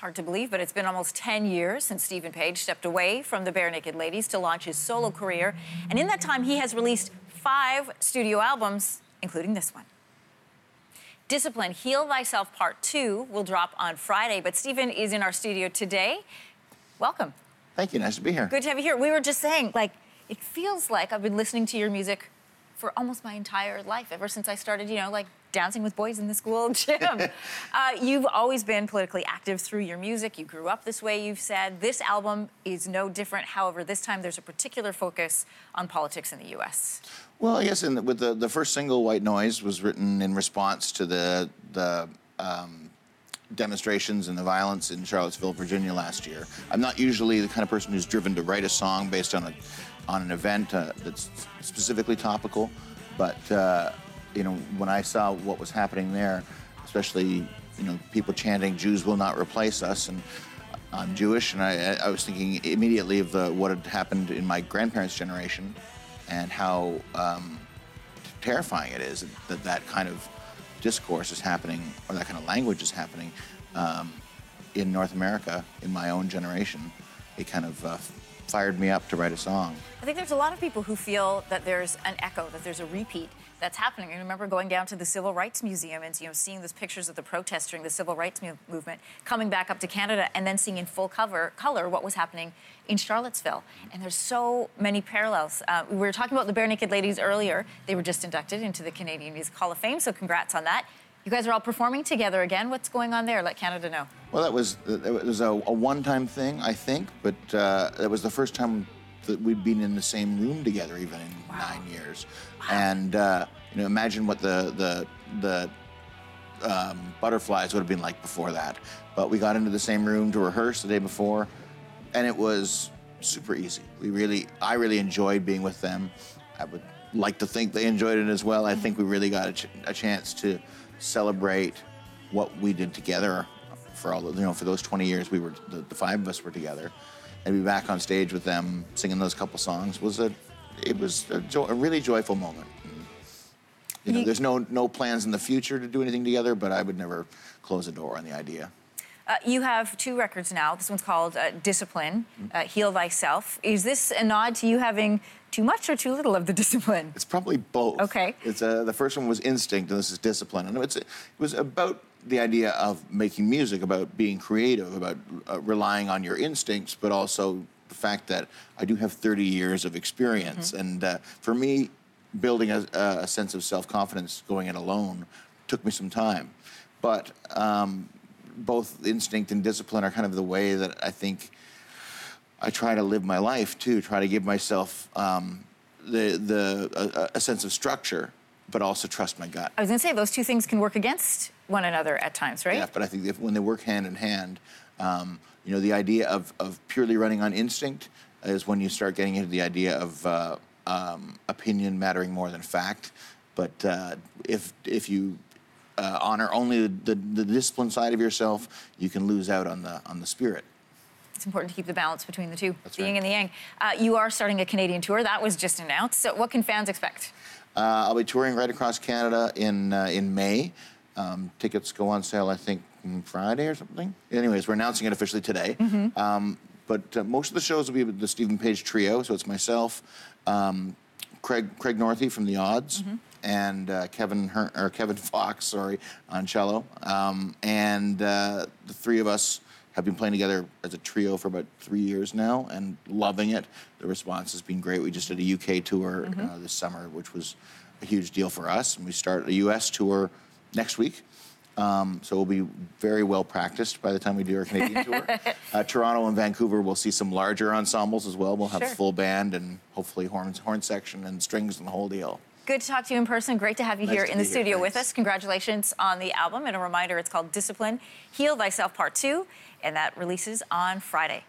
hard to believe, but it's been almost 10 years since Steven Page stepped away from the Barenaked Ladies to launch his solo career. And in that time, he has released 5 studio albums, including this one. Discipline, Heal Thyself Part 2 will drop on Friday, but Steven is in our studio today. Welcome. Thank you, nice to be here. Good to have you here. We were just saying, like, it feels like I've been listening to your music for almost my entire life, ever since I started, you know, like dancing with boys in the school gym. You've always been politically active through your music. You grew up this way, you've said. This album is no different. However, this time there's a particular focus on politics in the U.S. Well, I guess with the first single, White Noise, was written in response to the demonstrations and the violence in Charlottesville, Virginia last year. I'm not usually the kind of person who's driven to write a song based on an event that's specifically topical, but you know, when I saw what was happening there, especially, you know, people chanting "Jews will not replace us," and I'm Jewish, and I was thinking immediately of what had happened in my grandparents' generation, and how terrifying it is that kind of discourse is happening, or that kind of language is happening in North America in my own generation. It kind of fired me up to write a song. I think there's a lot of people who feel that there's an echo, that there's a repeat that's happening. I remember going down to the Civil Rights Museum and, you know, seeing those pictures of the protests during the Civil Rights movement, coming back up to Canada and then seeing in full color what was happening in Charlottesville. And there's so many parallels. We were talking about the Barenaked Ladies earlier. They were just inducted into the Canadian Music Hall of Fame, so congrats on that. You guys are all performing together again. What's going on there? Let Canada know. Well, it was a one-time thing, I think, but it was the first time that we'd been in the same room together, even in 9 years. Wow. And you know, imagine what the butterflies would have been like before that. But we got into the same room to rehearse the day before, and it was super easy. I really enjoyed being with them. I would like to think they enjoyed it as well. I think we really got a chance to celebrate what we did together for all the, you know, for those 20 years we were, the 5 of us were together, and be back on stage with them singing those couple songs was a really joyful moment. And, you know, there's no plans in the future to do anything together, but I would never close the door on the idea. You have 2 records now. This one's called Discipline, Heal Thyself. Is this a nod to you having too much or too little of the discipline? It's probably both. Okay. It's the first one was Instinct, and this is Discipline. And it was about the idea of making music, about being creative, about relying on your instincts, but also the fact that I do have 30 years of experience. And for me, building a sense of self-confidence going it alone took me some time. But both Instinct and Discipline are kind of the way that I think I try to live my life too, try to give myself a sense of structure, but also trust my gut. I was gonna say, those 2 things can work against one another at times, right? Yeah, but I think when they work hand in hand, you know, the idea of purely running on instinct is when you start getting into the idea of opinion mattering more than fact. But if you honor only the discipline side of yourself, you can lose out on the spirit. It's important to keep the balance between the 2, That's the yin right. and the yang. You are starting a Canadian tour. That was just announced. So what can fans expect? I'll be touring right across Canada in May. Tickets go on sale, I think, Friday or something. Anyways, we're announcing it officially today. But most of the shows will be with the Steven Page trio. So it's myself, Craig Northey from The Odds, and Kevin Fox, on cello. And the 3 of us have been playing together as a trio for about 3 years now and loving it. The response has been great. We just did a UK tour this summer, which was a huge deal for us. And we start a US tour next week. So we'll be very well practiced by the time we do our Canadian tour. Toronto and Vancouver will see some larger ensembles as well. We'll have full band and hopefully horn section and strings and the whole deal. Good to talk to you in person. Great to have you here in the studio with Thanks. us. Congratulations on the album. And a reminder, it's called Discipline, Heal Thyself Part 2, and that releases on Friday.